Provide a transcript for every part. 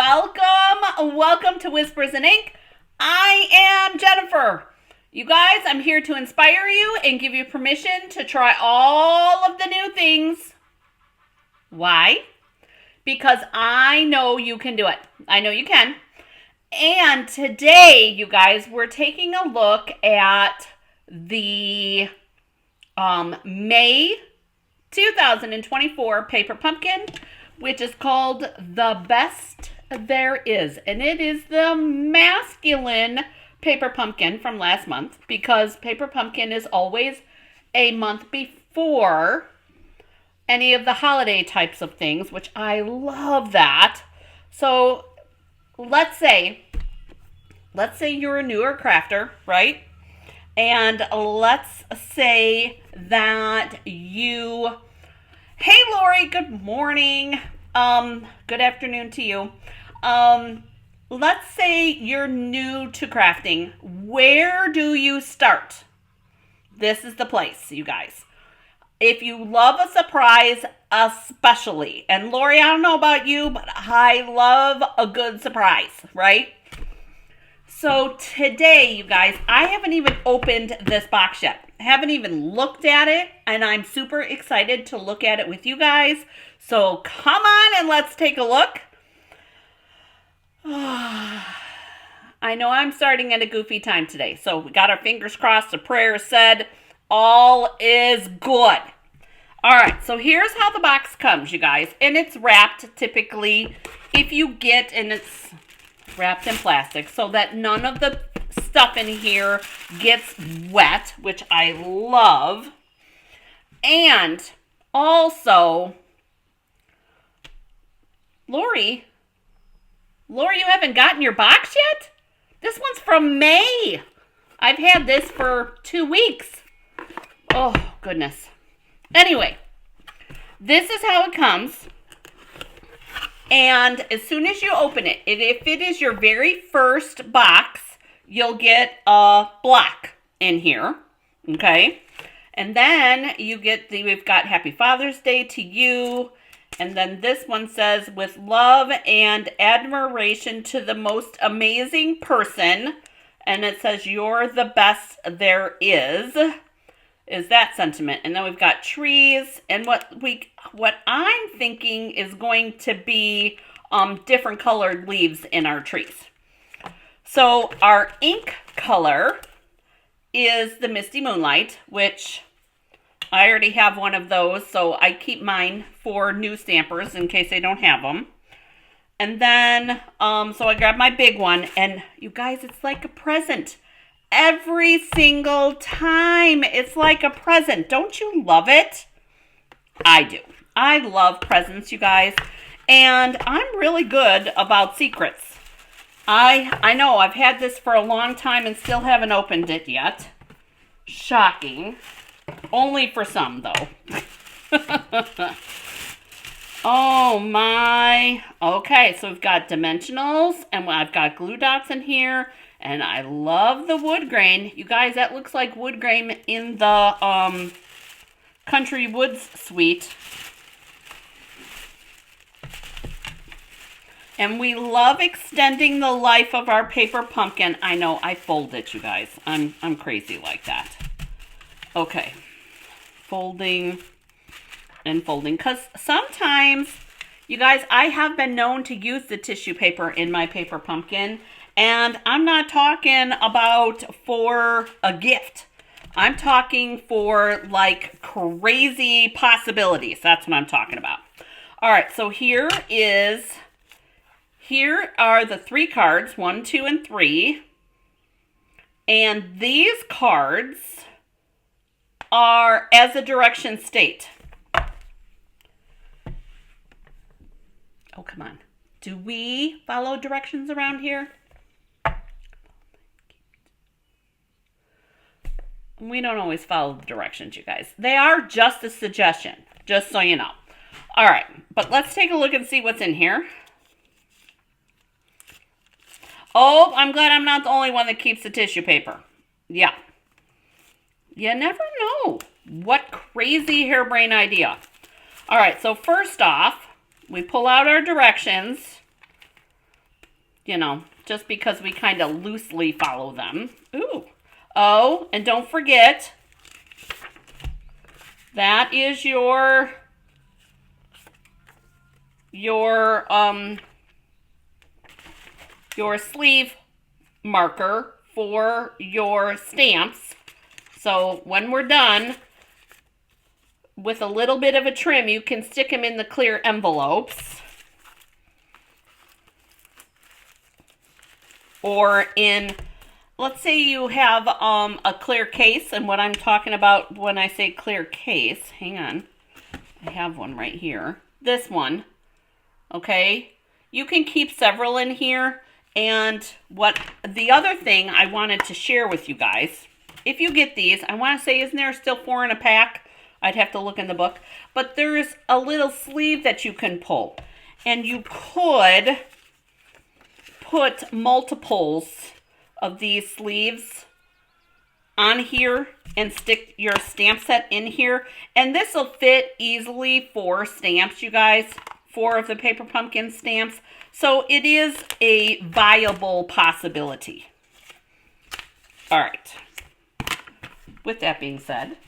Welcome to Whispers in Ink. I am Jennifer. You guys, I'm here to inspire you and give you permission to try all of the new things. Why? Because I know you can do it. I know you can. And today, you guys, we're taking a look at the May 2024 Paper Pumpkin, which is called The Best There Is. And it is the masculine Paper Pumpkin from last month, because Paper Pumpkin is always a month before any of the holiday types of things, which I love that. So let's say you're a newer crafter, right? And let's say that you, hey Lori, good morning. Good afternoon to you. Let's say you're new to crafting. Where do you start? This is the place, you guys. If you love a surprise, especially, and Lori, I don't know about you, but I love a good surprise, right? So today, you guys, I haven't even opened this box yet. I haven't even looked at it, and I'm super excited to look at it with you guys. So come on and let's take a look. I know I'm starting at a goofy time today, so we got our fingers crossed, the prayer said, all is good. All right, so here's how the box comes, you guys, and it's wrapped typically, if you get, and it's wrapped in plastic so that none of the stuff in here gets wet, which I love. And also, Lori, you haven't gotten your box yet? This one's from May. I've had this for 2 weeks. Oh, goodness. Anyway, this is how it comes. And as soon as you open it, if it is your very first box, you'll get a block in here, okay? And then you get we've got Happy Father's Day to you. And then this one says, with love and admiration to the most amazing person. And it says, you're the best there is that sentiment. And then we've got trees, and what I'm thinking is going to be different colored leaves in our trees. So our ink color is the Misty Moonlight, which I already have one of those, so I keep mine for new stampers in case they don't have them. And then, so I grabbed my big one, and you guys, it's like a present. Every single time, it's like a present. Don't you love it? I do. I love presents, you guys. And I'm really good about secrets. I know I've had this for a long time and still haven't opened it yet. Shocking. Only for some, though. Oh, my. Okay, so we've got dimensionals, and I've got glue dots in here. And I love the wood grain. You guys, that looks like wood grain in the Country Woods suite. And we love extending the life of our paper pumpkin. I know, I fold it, you guys. I'm crazy like that. Okay. Folding and folding. Because sometimes, you guys, I have been known to use the tissue paper in my paper pumpkin. And I'm not talking about for a gift. I'm talking for like crazy possibilities. That's what I'm talking about. All right, so here are the 3 cards, 1, 2, and 3. And these cards are as the directions state. Oh, come on. Do we follow directions around here? We don't always follow the directions, you guys. They are just a suggestion, just so you know. All right, but let's take a look and see what's in here. Oh, I'm glad I'm not the only one that keeps the tissue paper. Yeah. You never know. What crazy harebrained idea. All right, so first off, we pull out our directions. you know, just because we kind of loosely follow them. Ooh. Oh, and don't forget, that is your sleeve marker for your stamps. So when we're done, with a little bit of a trim, you can stick them in the clear envelopes. Or in, let's say you have a clear case, and what I'm talking about when I say clear case, hang on, I have one right here. This one, okay? You can keep several in here. And what the other thing I wanted to share with you guys, if you get these, I want to say, isn't there still 4 in a pack? I'd have to look in the book. But there's a little sleeve that you can pull. And you could put multiples of these sleeves on here and stick your stamp set in here. And this will fit easily 4 stamps, you guys. 4 of the Paper Pumpkin stamps. So it is a viable possibility. All right. With that being said,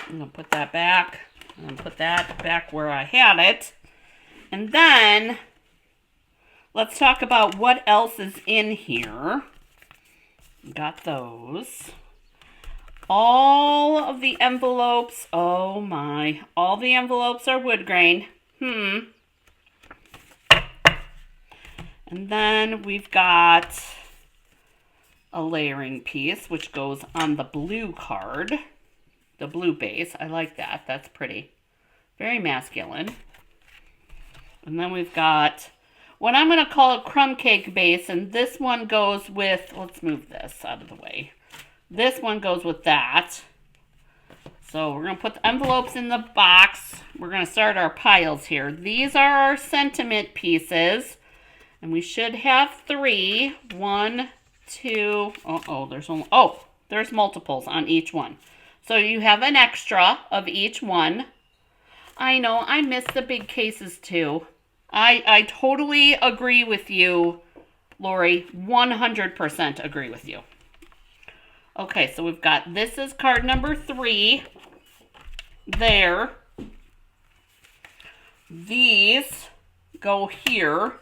I'm going to put that back. I'm going to put that back where I had it. And then let's talk about what else is in here. Got those. All of the envelopes. Oh my. All the envelopes are wood grain. And then we've got a layering piece, which goes on the blue card. The blue base. I like that. That's pretty. Very masculine. And then we've got what I'm going to call a crumb cake base. And this one goes with, let's move this out of the way. This one goes with that. So we're going to put the envelopes in the box. We're going to start our piles here. These are our sentiment pieces. And we should have 3. 1, 2. There's multiples on each one. So you have an extra of each one. I know, I miss the big cases too. I totally agree with you, Lori. 100% agree with you. Okay, so we've got, this is card number 3. There. These go here.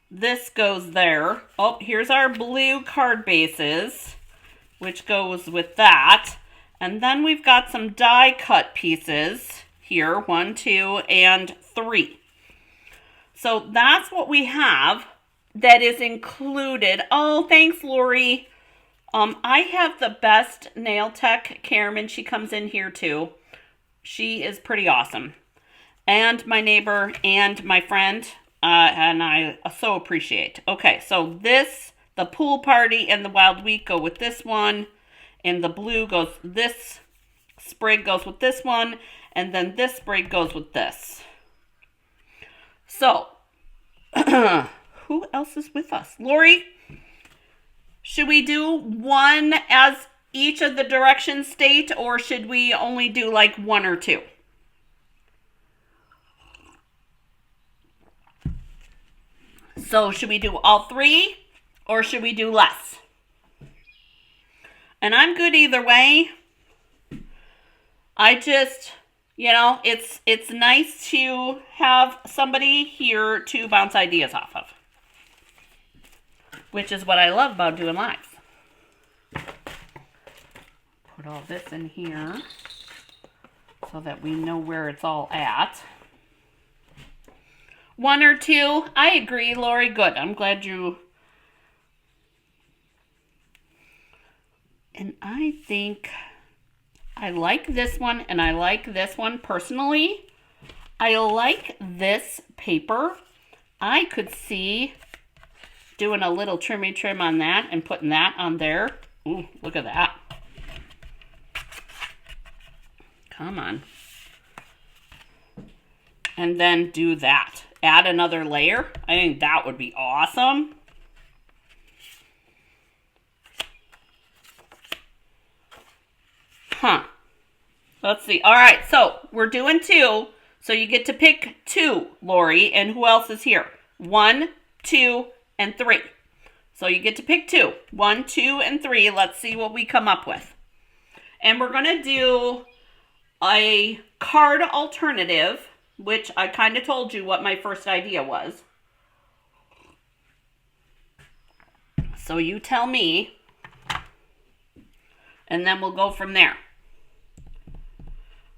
This goes there. Oh, here's our blue card bases, which goes with that. And then we've got some die cut pieces here. 1, 2, and 3. So that's what we have that is included. Oh, thanks, Lori. I have the best nail tech, Karen. She comes in here too. She is pretty awesome. And my neighbor and my friend. And I so appreciate. Okay, so this, the pool party and the wild week go with this one. And the blue goes, this sprig goes with this one. And then this sprig goes with this. So, who else is with us? Lori, should we do one as each of the directions state, or should we only do like 1 or 2? So should we do all 3 or should we do less? And I'm good either way. I just, you know, it's nice to have somebody here to bounce ideas off of. Which is what I love about doing lives. Put all this in here so that we know where it's all at. 1 or 2? I agree, Lori. Good. I'm glad you... And I think I like this one and I like this one personally. I like this paper. I could see doing a little trim on that and putting that on there. Ooh, look at that. Come on. And then do that. Add another layer. I think that would be awesome. Let's see. All right, so we're doing 2. So you get to pick 2, Lori. And who else is here? 1, 2, and 3. So you get to pick 2. 1, 2, and 3. Let's see what we come up with. And we're going to do a card alternative, which I kind of told you what my first idea was. So you tell me, and then we'll go from there.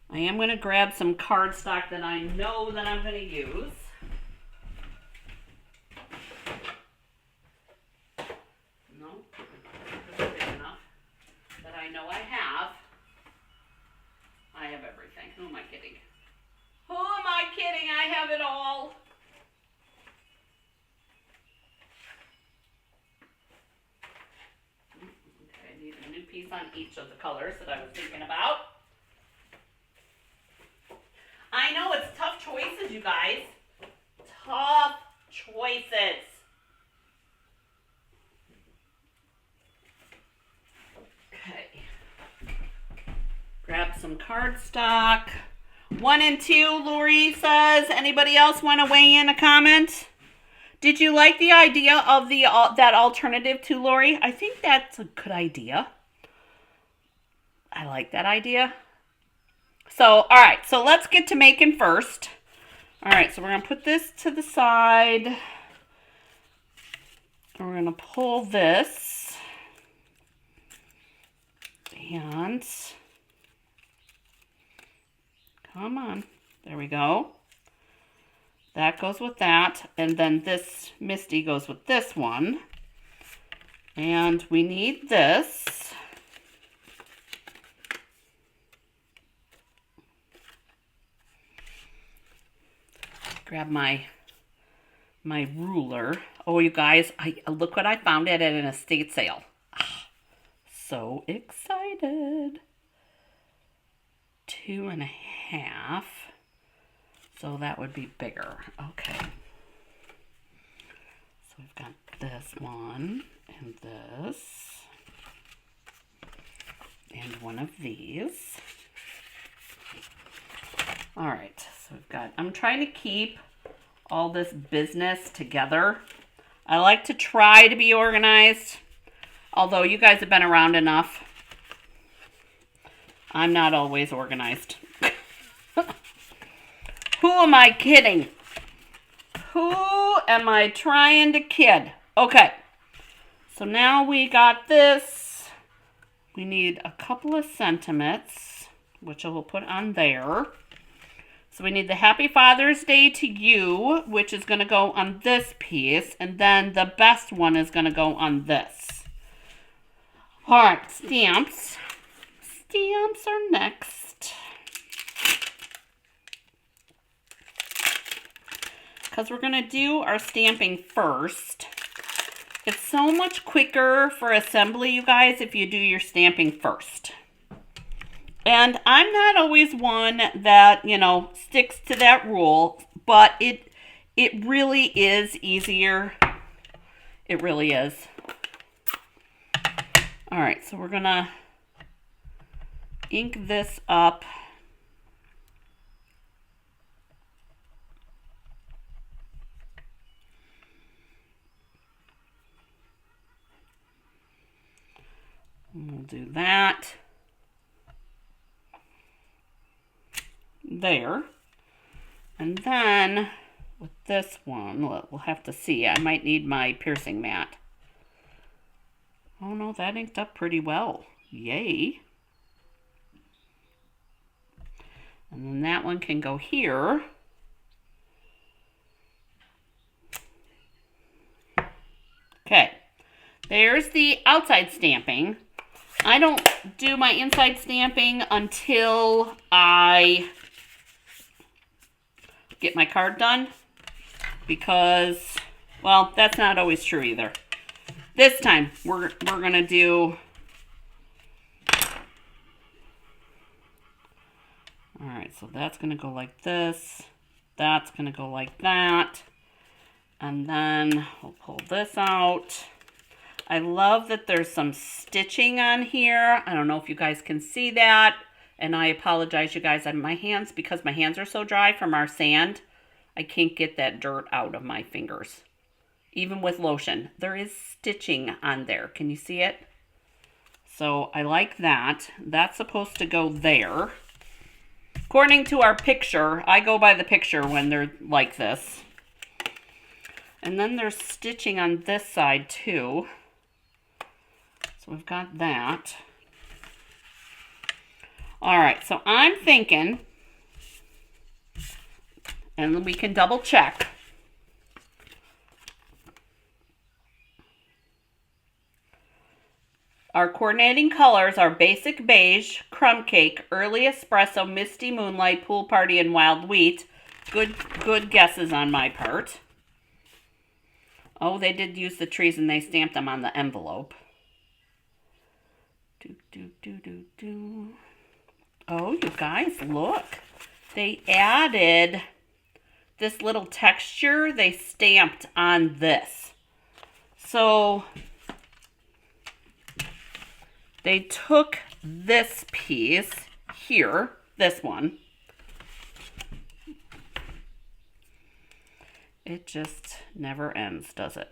I am going to grab some cardstock that I know that I'm going to use. No, this is big enough that I know I have. I have everything. Who am I kidding? Who am I kidding? I have it all. Okay, I need a new piece on each of the colors that I was thinking about. I know it's tough choices, you guys. Tough choices. Okay. Grab some cardstock. 1 and 2, Lori says. Anybody else want to weigh in a comment? Did you like the idea of that alternative too, Lori? I think that's a good idea. I like that idea. So, all right, so let's get to making first. All right, so we're going to put this to the side. We're going to pull this. And come on. There we go. That goes with that. And then this Misty goes with this one. And we need this. Grab my ruler. Oh, you guys, look what I found at an estate sale. So excited. 2.5. So that would be bigger. Okay. So we've got this one and this. And one of these. All right, so we've got, I'm trying to keep all this business together. I like to try to be organized, although you guys have been around enough. I'm not always organized. Who am I kidding? Who am I trying to kid? Okay, so now we got this. We need a couple of sentiments, which I will put on there. So we need the Happy Father's Day to you, which is going to go on this piece. And then the best one is going to go on this. All right, stamps. Stamps are next. Because we're going to do our stamping first. It's so much quicker for assembly, you guys, if you do your stamping first. And I'm not always one that, sticks to that rule, but it really is easier. It really is. All right, so we're going to ink this up. We'll do that. There. And then with this one, we'll have to see. I might need my piercing mat. Oh no, that inked up pretty well. Yay. And then that one can go here. Okay. There's the outside stamping. I don't do my inside stamping until I get my card done because, well, that's not always true either. This time we're going to do, all right, so that's going to go like this. That's going to go like that. And then we'll pull this out. I love that there's some stitching on here. I don't know if you guys can see that. And I apologize, you guys, on my hands because my hands are so dry from our sand. I can't get that dirt out of my fingers. even with lotion. There is stitching on there. Can you see it? So I like that. That's supposed to go there. According to our picture, I go by the picture when they're like this. And then there's stitching on this side too. So we've got that. All right, so I'm thinking, and we can double check. Our coordinating colors are Basic Beige, Crumb Cake, Early Espresso, Misty Moonlight, Pool Party, and Wild Wheat. Good guesses on my part. Oh, they did use the trees and they stamped them on the envelope. Oh, you guys, look. They added this little texture they stamped on this. So they took this piece here, this one. It just never ends, does it?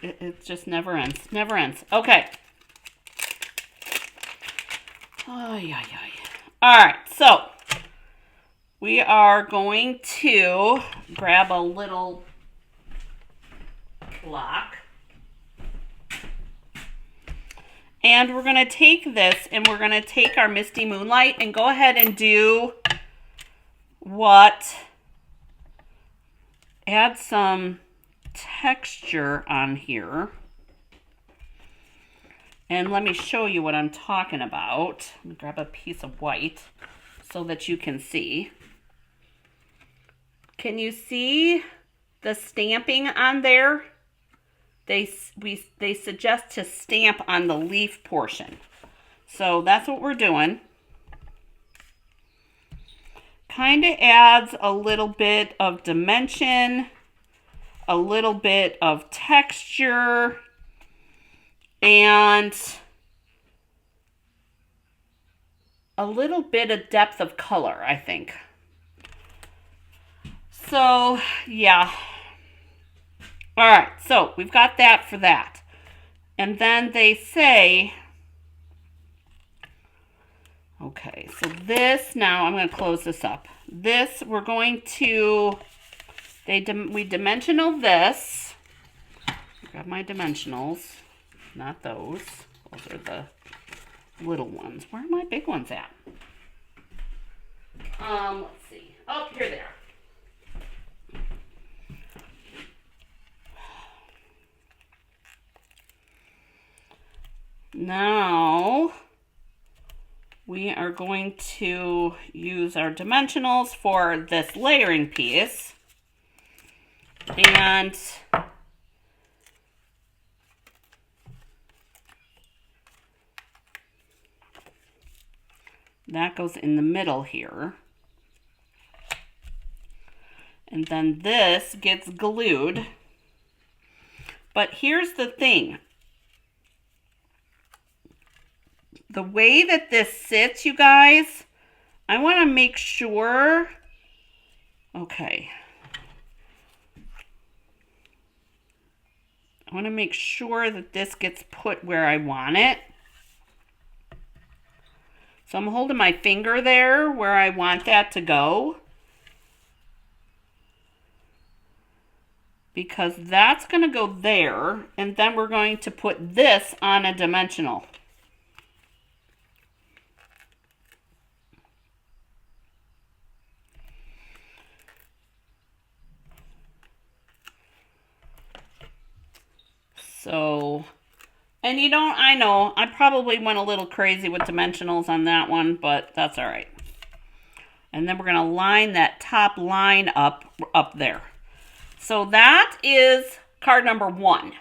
It just never ends. Never ends. Okay. Oh, yeah. All right. So we are going to grab a little block. And we're going to take this and we're going to take our Misty Moonlight and go ahead and do what? Add some texture on here. And let me show you what I'm talking about. Let me grab a piece of white so that you can see. Can you see the stamping on there? They suggest to stamp on the leaf portion. So that's what we're doing. Kind of adds a little bit of dimension, a little bit of texture, and a little bit of depth of color, I think. So, yeah. All right, so we've got that for that. And then they say, okay, so this, now I'm going to close this up. This, we're going to, we dimensional this. Grab my dimensionals, not those. Those are the little ones. Where are my big ones at? Let's see. Oh, here they are. Now we are going to use our dimensionals for this layering piece, and that goes in the middle here, and then this gets glued. But here's the thing. The way that this sits, you guys, I want to make sure, okay. I want to make sure that this gets put where I want it. So I'm holding my finger there where I want that to go, because that's going to go there, and then we're going to put this on a dimensional. So, and you don't, I know, I probably went a little crazy with dimensionals on that one, but that's all right. And then we're going to line that top line up there. So that is card number 1.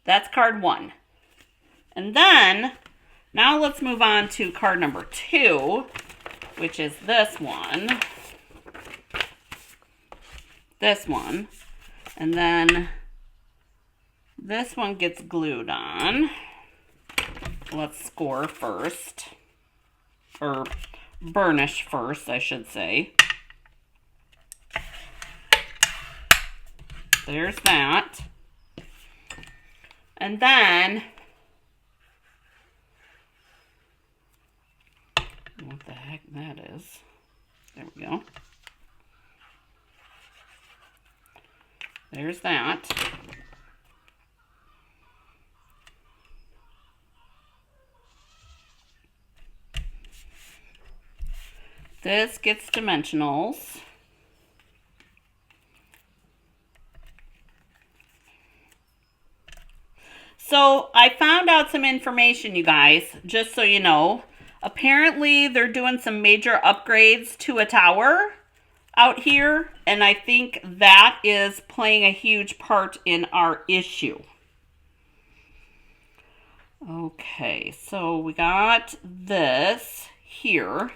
That's card 1. And then, now let's move on to card number 2, which is this one. this one. And then this one gets glued on. Let's score first. Or burnish first, I should say. There's that. And then, what the heck that is. There we go. There's that. This gets dimensionals. So I found out some information, you guys, just so you know. Apparently they're doing some major upgrades to a tower out here, and I think that is playing a huge part in our issue. Okay, so we got this here.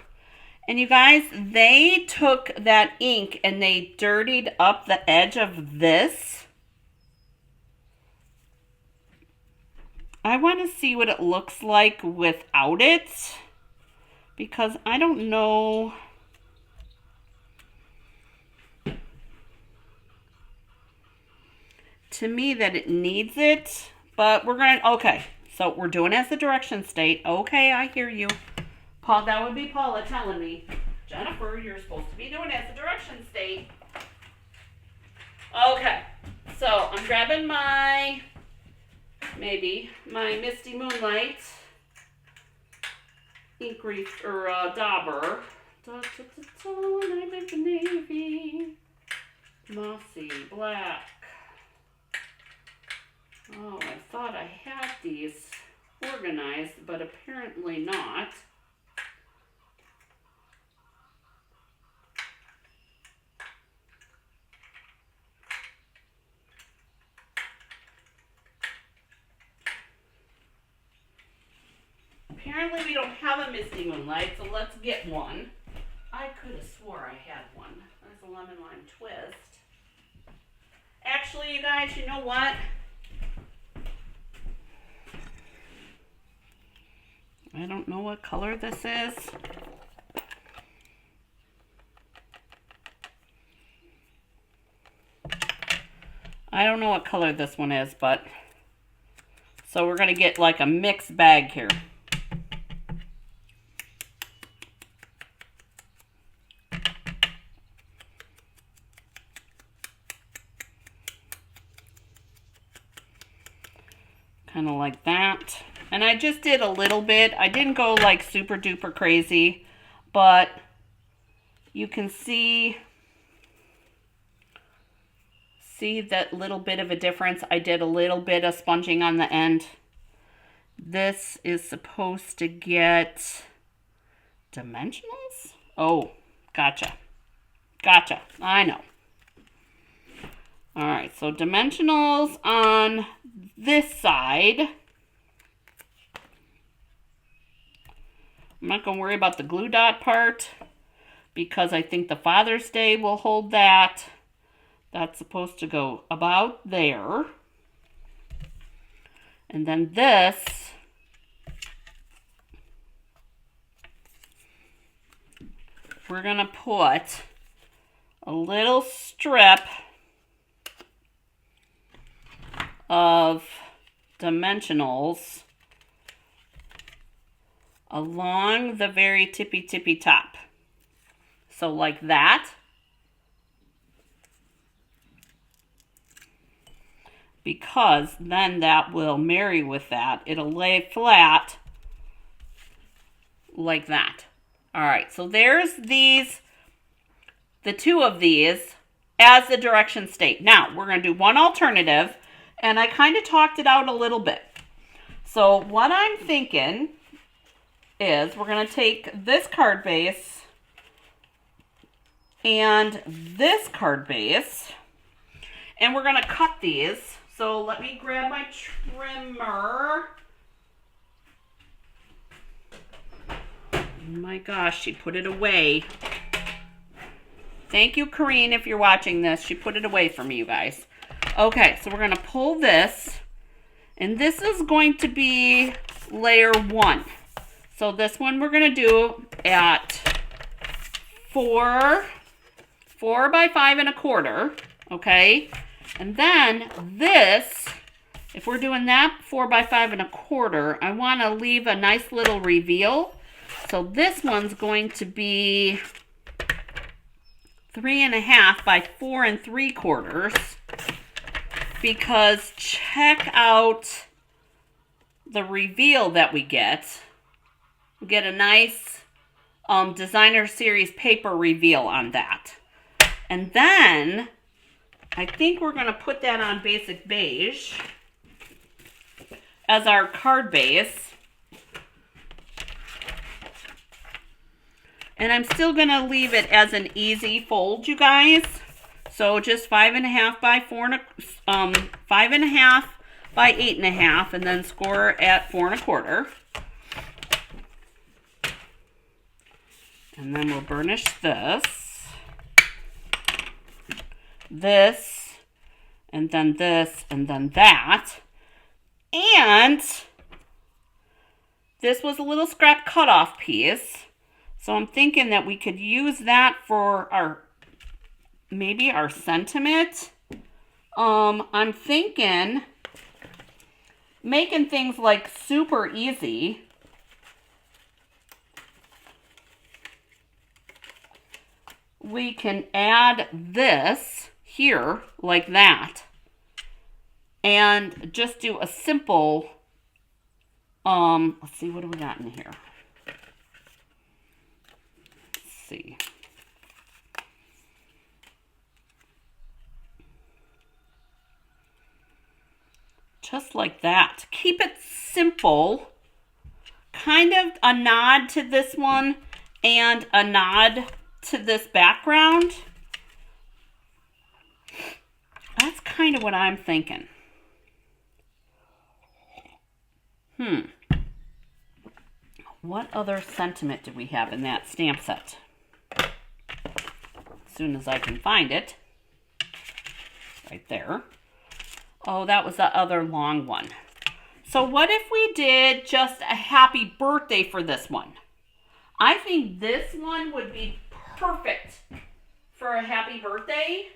And you guys, they took that ink and they dirtied up the edge of this. I want to see what it looks like without it, because I don't know. To me that it needs it, but we're going to, okay, so we're doing as the direction state. Okay, I hear you. Paul, that would be Paula telling me, Jennifer, you're supposed to be doing as the direction state. Okay, so I'm grabbing my Misty Moonlight ink reef or dauber. Da, da, da, da, I like the navy, mossy black. Oh, I thought I had these organized, but apparently not. Apparently we don't have a Misty Moonlight, so let's get one. I could have swore I had one. There's a lemon lime twist. Actually, you guys, you know what? I don't know what color this is. I don't know what color this one is, but so we're going to get like a mixed bag here. Kind of like that. And I just did a little bit. I didn't go like super duper crazy, but you can see that little bit of a difference. I did a little bit of sponging on the end. This is supposed to get dimensionals? Oh, gotcha. Gotcha. I know. All right, so dimensionals on this side. I'm not going to worry about the glue dot part because I think the Father's Day will hold that. That's supposed to go about there. And then this, we're going to put a little strip of dimensionals along the very tippy top. So like that. Because then that will marry with that. It'll lay flat like that. All right, so there's these, the two of these as the direction state. Now, we're going to do one alternative, and I kind of talked it out a little bit. So what I'm thinking is we're going to take this card base and this card base, and we're going to cut these. So let me grab my trimmer. Oh my gosh, she put it away. Thank you, Corrine, if you're watching this. She put it away for me, you guys. Okay, so we're going to pull this. And this is going to be layer 1. So this one we're going to do at 4 by 5 1/4. Okay. And then this, if we're doing that 4 by 5 1/4, I want to leave a nice little reveal. So this one's going to be 3 1/2 by 4 3/4, because check out the reveal that we get. We get a nice designer series paper reveal on that. And then I think we're going to put that on basic beige as our card base. And I'm still going to leave it as an easy fold, you guys. So just 5 1/2 by 5 1/2 by 8 1/2, and then score at 4 1/4. And then we'll burnish this, and then this, and then that. And this was a little scrap cutoff piece. So I'm thinking that we could use that for maybe our sentiment. I'm thinking making things like super easy. We can add this here like that and just do a simple, let's see, what do we got in here? Let's see. Just like that. Keep it simple. Kind of a nod to this one and a nod to this background. That's kind of what I'm thinking. What other sentiment do we have in that stamp set? As soon as I can find it. Right there. Oh, that was the other long one. So what if we did just a happy birthday for this one? I think this one would be perfect for a happy birthday.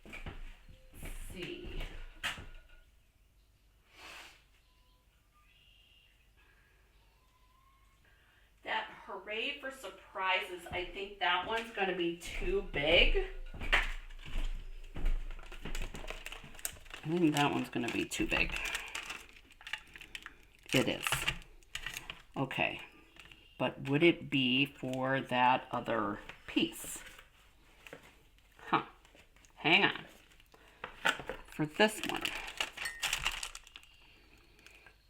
Let's see. That hooray for surprises, I think that one's going to be too big. I think that one's going to be too big. It is. Okay. But would it be for that other piece? Hang on. For this one.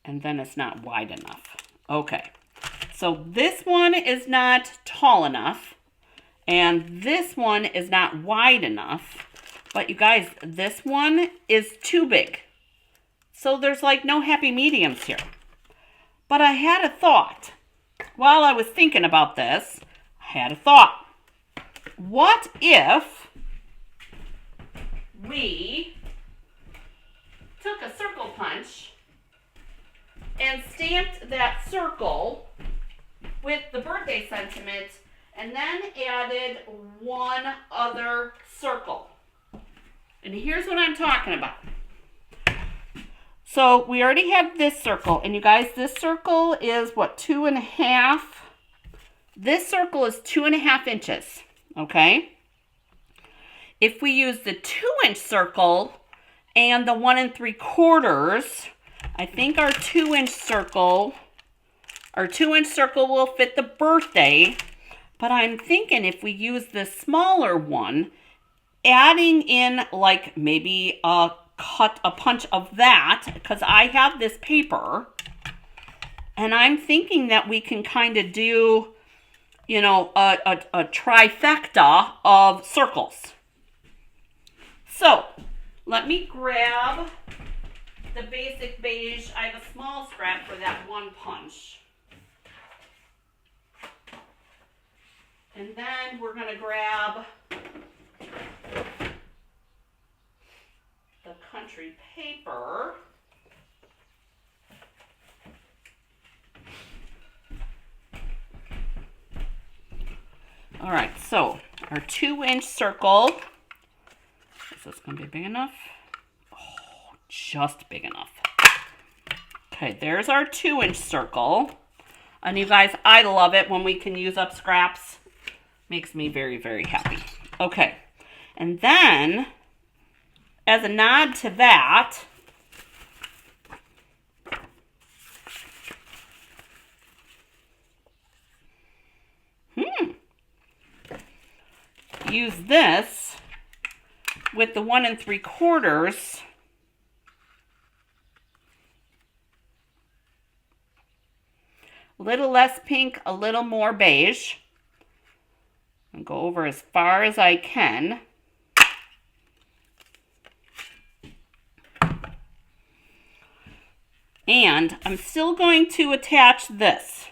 And then it's not wide enough. Okay. So this one is not tall enough. And this one is not wide enough. But you guys, this one is too big. So there's like no happy mediums here. But I had a thought. While I was thinking about this, I had a thought. What if we took a circle punch and stamped that circle with the birthday sentiment and then added one other circle? And here's what I'm talking about. So we already have this circle. And you guys, this circle is what, 2 1/2? This circle is 2 1/2 inches. Okay. If we use the 2-inch circle and the 1 3/4, I think our 2-inch circle will fit the birthday. But I'm thinking if we use the smaller one, adding in like maybe a punch of that, because I have this paper, and I'm thinking that we can kind of do, you know, a trifecta of circles. So let me grab the basic beige. I have a small scrap for that one punch. And then we're going to grab country paper. All right, so our 2-inch circle. Is this going to be big enough? Oh, just big enough. Okay, there's our 2-inch circle. And you guys, I love it when we can use up scraps. Makes me very, very happy. Okay, and then as a nod to that, use this with the 1 3/4. A little less pink, a little more beige. And go over as far as I can. And I'm still going to attach this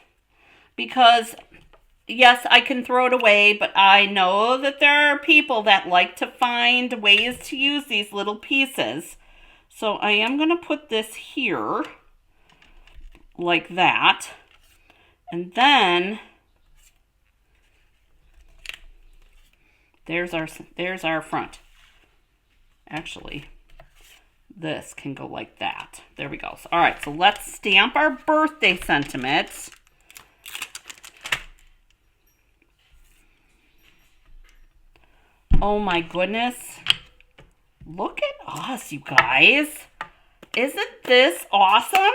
because, yes, I can throw it away, but I know that there are people that like to find ways to use these little pieces. So I am going to put this here like that. And then there's our front. Actually, this can go like that. There we go. So, all right, so let's stamp our birthday sentiments. Oh my goodness. Look at us, you guys. Isn't this awesome?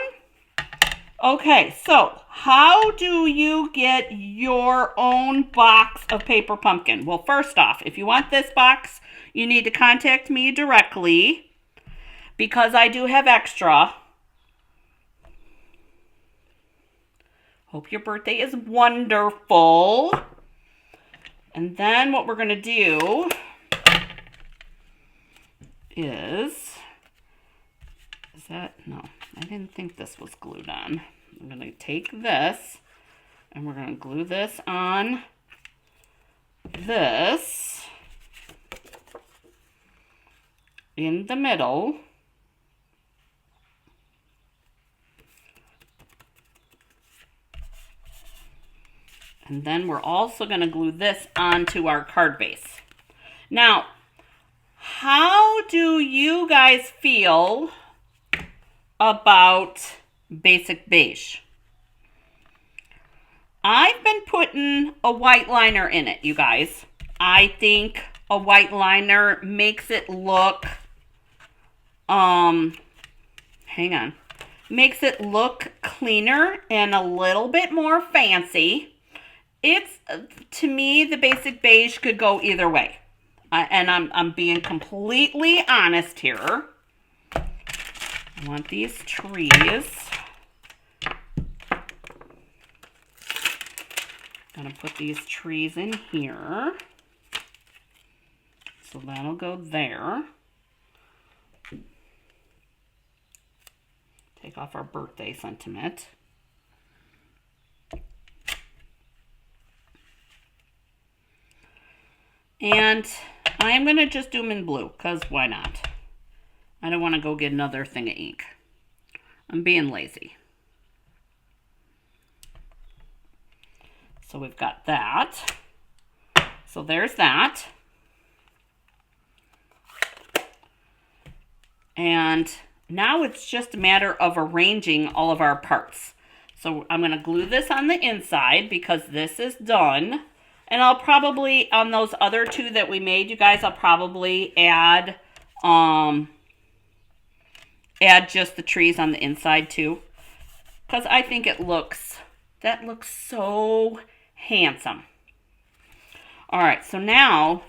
Okay, so how do you get your own box of paper pumpkin? Well, first off, if you want this box, you need to contact me directly because I do have extra. Hope your birthday is wonderful. And then what we're going to do is that, no, I didn't think this was glued on. I'm going to take this and we're going to glue this on this in the middle. And then we're also going to glue this onto our card base. Now, how do you guys feel about basic beige? I've been putting a white liner in it, you guys. I think a white liner makes it look, makes it look cleaner and a little bit more fancy. It's, to me, the basic beige could go either way. And I'm being completely honest here. I want these trees. Gonna put these trees in here. So that'll go there. Take off our birthday sentiment. And I'm going to just do them in blue, because why not? I don't want to go get another thing of ink. I'm being lazy. So we've got that. So there's that. And now it's just a matter of arranging all of our parts. So I'm going to glue this on the inside because this is done. And I'll probably, on those other two that we made, you guys, I'll probably add just the trees on the inside too. Because I think that looks so handsome. All right, so now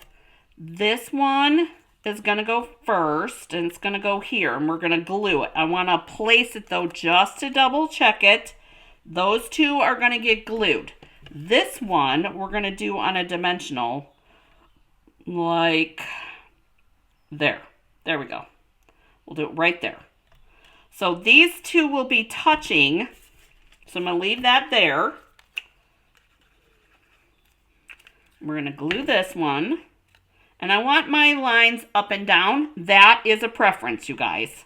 this one is going to go first, and it's going to go here, and we're going to glue it. I want to place it, though, just to double check it. Those two are going to get glued. This one, we're going to do on a dimensional, like there. There we go. We'll do it right there. So these two will be touching. So I'm going to leave that there. We're going to glue this one. And I want my lines up and down. That is a preference, you guys.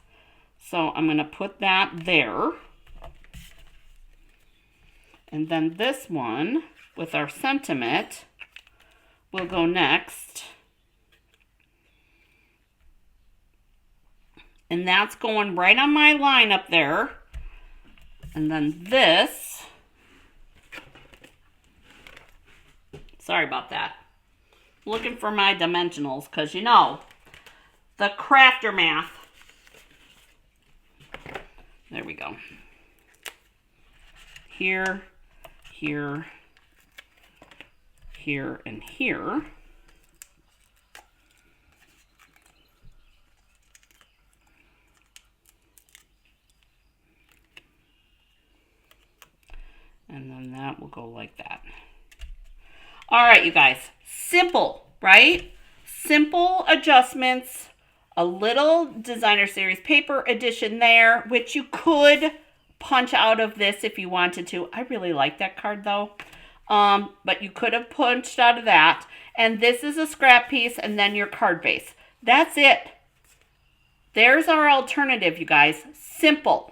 So I'm going to put that there. And then this one with our sentiment will go next. And that's going right on my line up there. And then this, sorry about that. Looking for my dimensionals because, you know, the crafter math. There we go. Here, here, here, and here. And then that will go like that. All right, you guys. Simple, right? Simple adjustments. A little designer series paper edition there, which you could punch out of this if you wanted to. I really like that card though. But you could have punched out of that. And this is a scrap piece and then your card base. That's it. There's our alternative, you guys. Simple.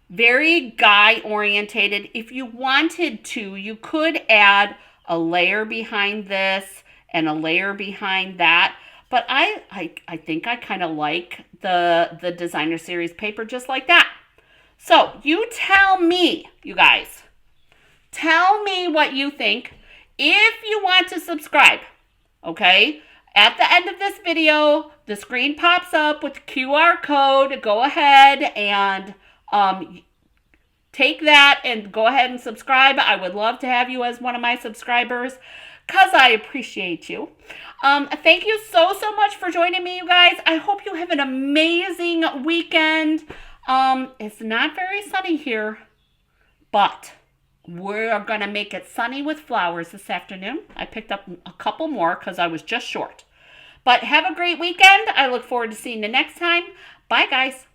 Very guy orientated. If you wanted to, you could add a layer behind this and a layer behind that. But I think I kind of like the designer series paper just like that. So you tell me, you guys. Tell me what you think. If you want to subscribe, okay? At the end of this video, the screen pops up with the QR code. Go ahead and take that and go ahead and subscribe. I would love to have you as one of my subscribers because I appreciate you. Thank you so much for joining me, you guys. I hope you have an amazing weekend. It's not very sunny here, but we're going to make it sunny with flowers this afternoon. I picked up a couple more because I was just short. But have a great weekend. I look forward to seeing you next time. Bye, guys.